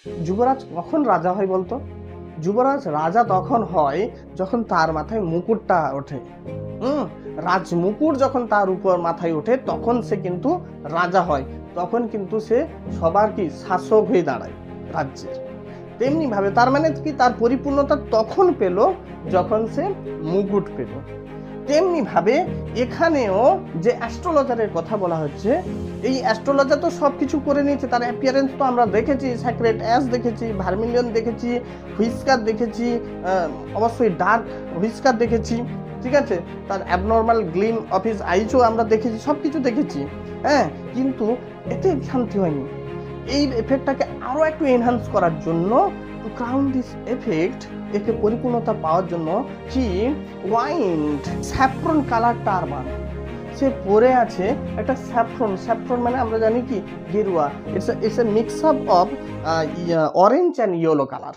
যুবরাজ কখন রাজা হয় বলতো? যুবরাজ রাজা তখন হয় যখন তার মাথায় মুকুটটা ওঠে। রাজমুকুট যখন তার উপর মাথায় ওঠে তখন সে কিন্তু রাজা হয়, তখন কিন্তু সে সবার কি শাসক হয়ে দাঁড়ায় রাজ্যের। তেমনি ভাবে তার মানে কি, তার পরিপূর্ণতা তখন পেল যখন সে মুকুট পেল। তেমনি ভাবে এখানেও যে অ্যাস্ট্রোলজারের কথা বলা হচ্ছে, এই অ্যাস্ট্রোলজার তো সব কিছু করে নিয়েছে। তার অ্যাপিয়ারেন্স তো আমরা দেখেছি, স্যাক্রেড অ্যাশ দেখেছি, ভার্মিলিয়ন দেখেছি, হুইস্কার দেখেছি, অবশ্যই ডার্ক হুইস্কার দেখেছি, ঠিক আছে, তার অ্যাবনর্মাল গ্লিম অফ হিজ আইজও আমরা দেখেছি, সব কিছু দেখেছি। হ্যাঁ, কিন্তু এতে শান্তি হয়নি। এই এফেক্টটাকে আরও একটু এনহান্স করার জন্য, টু ক্রাউন দিস এফেক্ট, একে পরিপূর্ণতা পাওয়ার জন্য কি ওয়াইন্ড স্যাফরন কালার টারবান সে পরে আছে। একটা স্যাফরন মানে আমরা জানি কি গেরুয়া, it's a mix up of orange and yellow colour.